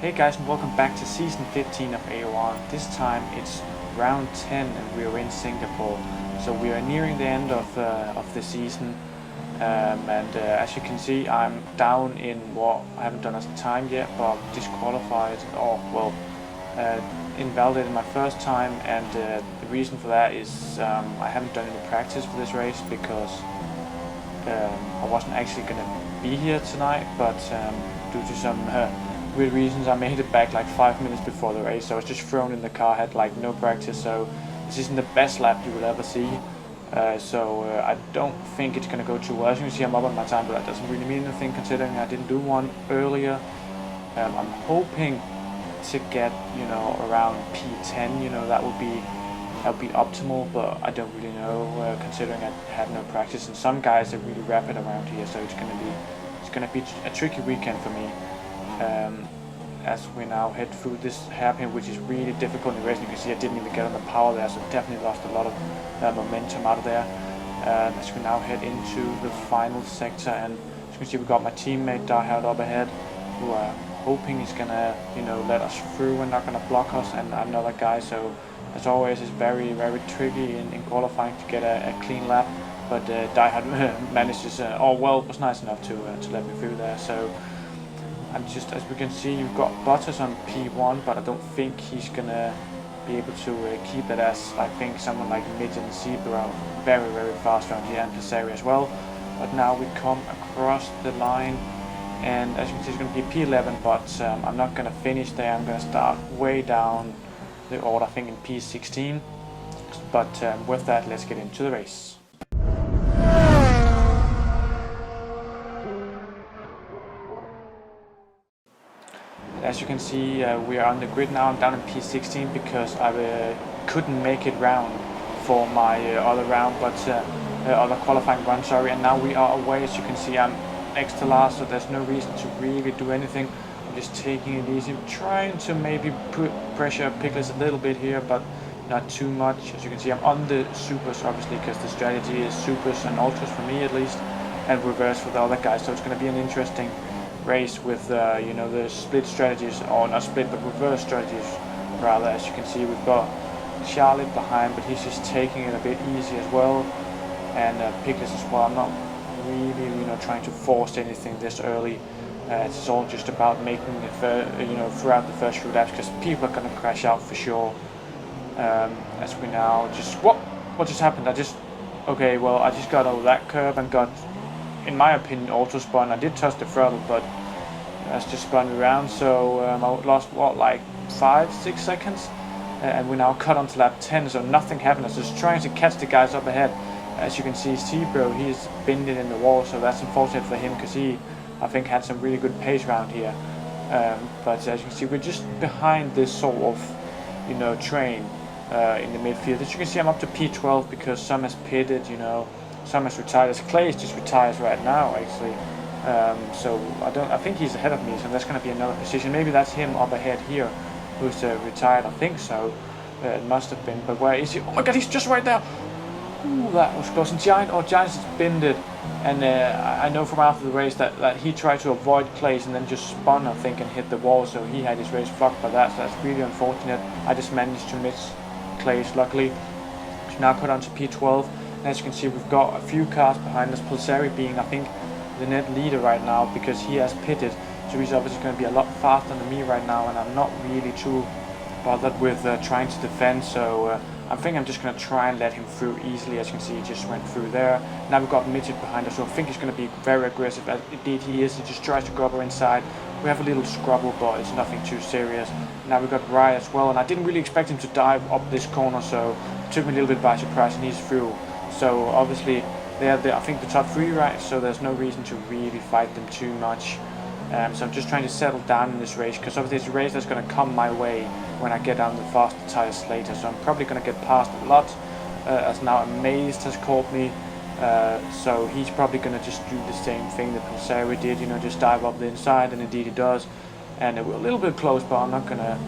Hey guys, and welcome back to season 15 of AOR. This time it's round 10 and we're in Singapore. So we are nearing the end of the season. As you can see, I'm down in what I haven't done as time yet, but disqualified, or well, invalidated my first time. And the reason for that is I haven't done any practice for this race because I wasn't actually going to be here tonight, but due to some weird reasons I made it back like 5 minutes before the race. So I was just thrown in the car, had like no practice, so this isn't the best lap you will ever see. I don't think it's going to go too well. As you can see, I'm up on my time, but that doesn't really mean anything considering I didn't do one earlier. I'm hoping to get, around P10, that would be optimal, but I don't really know considering I had no practice, and some guys are really rapid around here, so it's gonna be a tricky weekend for me. As we now head through this hairpin, which is really difficult in racing. You can see I didn't even get on the power there, so definitely lost a lot of momentum out of there. As we now head into the final sector, and as you can see, we've got my teammate Darhard up ahead, who I'm hoping is gonna, let us through and not gonna block us, and another guy. So as always, it's very, very tricky in qualifying to get a clean lap. But Darhard manages, was nice enough to let me through there. So. And just as we can see, you've got Bottas on P1, but I don't think he's gonna be able to keep it, as I think someone like Midge and Zebra are very, very fast around here, and Passeri as well. But now we come across the line, and as you can see, it's gonna be P11, but I'm not gonna finish there. I'm gonna start way down the order, I think in P16. But with that, let's get into the race. As you can see, we are on the grid now. I'm down in P16 because I couldn't make it round for my other round, but other qualifying run, sorry. And now we are away. As you can see, I'm next to last, so there's no reason to really do anything. I'm just taking it easy, trying to maybe put pressure Piglets a little bit here, but not too much. As you can see, I'm on the supers, obviously, because the strategy is supers and ultras for me at least, and reverse for the other guys. So it's going to be an interesting race with the split strategies, or not split but reverse strategies rather. As you can see, we've got Charlie behind, but he's just taking it a bit easy as well, and Piglets as well. I'm not really trying to force anything this early. It's all just about making it throughout the first few laps, because people are going to crash out for sure. As we now just what just happened? I just got over that curve and got, in my opinion, auto spun. I did touch the throttle, but that's just spun me around. So I lost like 5-6 seconds, and we now cut onto lap 10. So nothing happened. I was just trying to catch the guys up ahead. As you can see, T-Bro, he's bending in the wall, so that's unfortunate for him because he, I think, had some really good pace around here. But as you can see, we're just behind this sort of, train in the midfield. As you can see, I'm up to P12 because some has pitted, some has retired. As Clay just retires right now, actually. So I think he's ahead of me, so that's going to be another position. Maybe that's him up ahead here, who's retired. I think so. It must have been. But where is he? Oh my God, he's just right there. Ooh, that was close. And Giant's just binned it. And I know from after the race that he tried to avoid Clay's and then just spun, I think, and hit the wall. So he had his race blocked by that. So that's really unfortunate. I just managed to miss Clay's, luckily. So now put onto P12. As you can see, we've got a few cars behind us, Passeri being, I think, the net leader right now because he has pitted. So he's obviously going to be a lot faster than me right now, and I'm not really too bothered with trying to defend. So I think I'm just going to try and let him through easily. As you can see, he just went through there. Now we've got Midget behind us, so I think he's going to be very aggressive. As indeed he is. He just tries to grab her inside. We have a little scrabble, but it's nothing too serious. Now we've got Rye as well, and I didn't really expect him to dive up this corner, so it took me a little bit by surprise, and he's through. So obviously they're I think the top 3, right? So there's no reason to really fight them too much. So I'm just trying to settle down in this race, because obviously it's a race that's going to come my way when I get on the faster tires later. So I'm probably going to get past a lot, as now Amazed has caught me. So he's probably going to just do the same thing that Passeri did, just dive up the inside, and indeed he does. And we're a little bit close, but I'm not going to,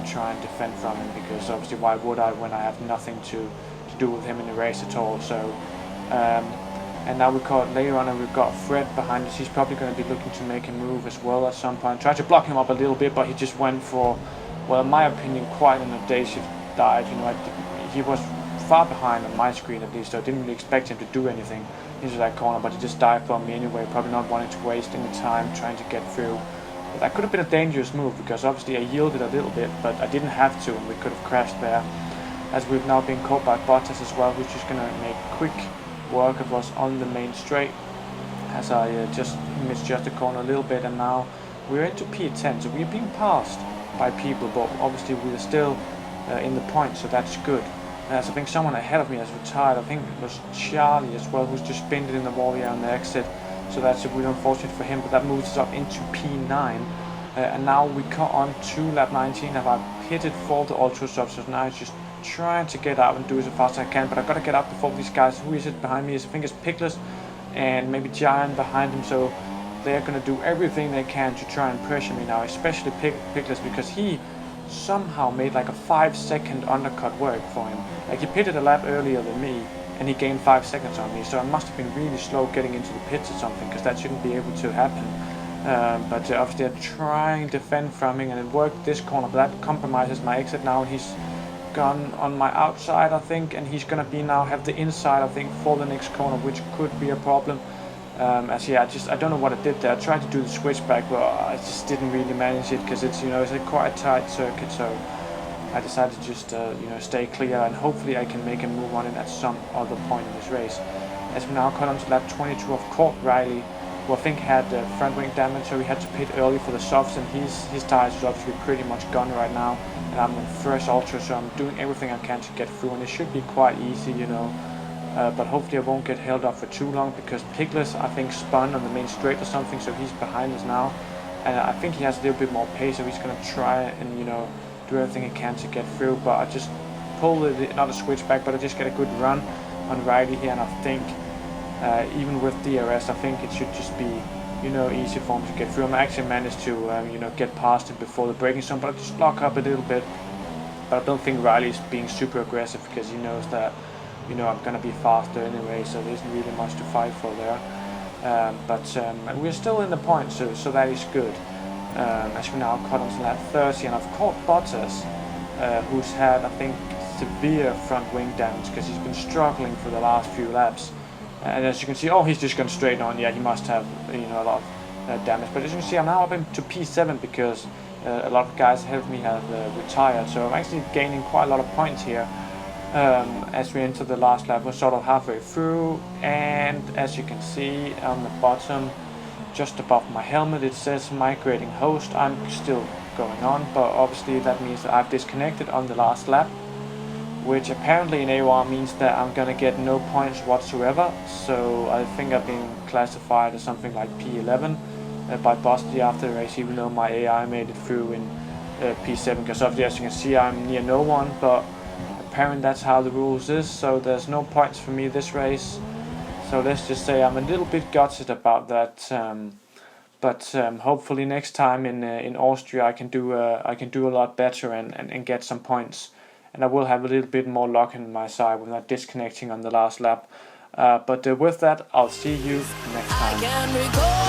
try and defend from him, because obviously why would I when I have nothing to do with him in the race at all. So And now we caught later on, and we've got Fred behind us. He's probably going to be looking to make a move as well at some point. Tried to block him up a little bit, but he just went for, well, in my opinion, quite an audacious dive. You know, he was far behind on my screen at least, so I didn't really expect him to do anything into that corner, but he just dived on me anyway, probably not wanting to waste any time trying to get through. But that could have been a dangerous move, because obviously I yielded a little bit, but I didn't have to, and we could have crashed there. As we've now been caught by Bottas as well, who's just going to make quick work of us on the main straight, as I just misjudged the corner a little bit, and now we're into P10, so we're being passed by people, but obviously we're still in the point, so that's good. As I think someone ahead of me has retired. I think it was Charlie as well, who's just pinned it in the wall here on the exit, so that's a bit unfortunate for him, but that moves us up into P9, and now we cut on to lap 19, and I've hit it for the ultra sub, so now it's just trying to get out and do it as fast as I can, but I've got to get out before these guys. Who is it behind me? I think it's Pickless and maybe Giant behind him, so they're going to do everything they can to try and pressure me now, especially Pickless, because he somehow made like a 5-second undercut work for him. Like, he pitted a lap earlier than me and he gained 5 seconds on me, so I must have been really slow getting into the pits or something, because that shouldn't be able to happen. But obviously they're trying to defend from him, and it worked this corner, but that compromises my exit now, and he's gone on my outside, I think, and he's gonna be now have the inside, I think, for the next corner, which could be a problem. I don't know what I did there. I tried to do the switchback, but I just didn't really manage it, because it's, you know, it's a quite a tight circuit, so I decided to just stay clear, and hopefully I can make a move on it at some other point in this race. As we now cut onto lap 22 of Court Riley, who I think had front wing damage, so he had to pit early for the softs, and his tires is obviously pretty much gone right now, and I'm in first ultra, so I'm doing everything I can to get through, and it should be quite easy, you know. But hopefully I won't get held up for too long, because Pickless, I think, spun on the main straight or something, so he's behind us now, and I think he has a little bit more pace, so he's going to try and, you know, do everything he can to get through. But I just pull not a switchback, but I just get a good run on Riley here, and I think even with DRS, I think it should just be, you know, easy for him to get through. I actually managed to you know, get past him before the braking zone, but I just lock up a little bit. But I don't think Riley's being super aggressive, because he knows that, you know, I'm gonna be faster anyway, so there isn't really much to fight for there. But we're still in the point, so that is good. As we now cut onto lap 30, and I've caught Bottas, who's had, I think, severe front wing damage, because he's been struggling for the last few laps. And as you can see, oh, he's just gone straight on. Yeah, he must have, you know, a lot of damage. But as you can see, I'm now up into P7, because a lot of guys ahead of me have retired, so I'm actually gaining quite a lot of points here. As we enter the last lap, we're sort of halfway through, and as you can see on the bottom, just above my helmet, it says migrating host. I'm still going on, but obviously that means that I've disconnected on the last lap, which apparently in AOR means that I'm gonna get no points whatsoever. So I think I've been classified as something like P11 by Bosty after the race, even though my AI made it through in P7, because obviously, as you can see, I'm near no one, but apparently that's how the rules is, so there's no points for me this race. So let's just say I'm a little bit gutted about that, but hopefully next time in Austria I can do a lot better and get some points, and I will have a little bit more luck in my side with not disconnecting on the last lap. But with that, I'll see you next time.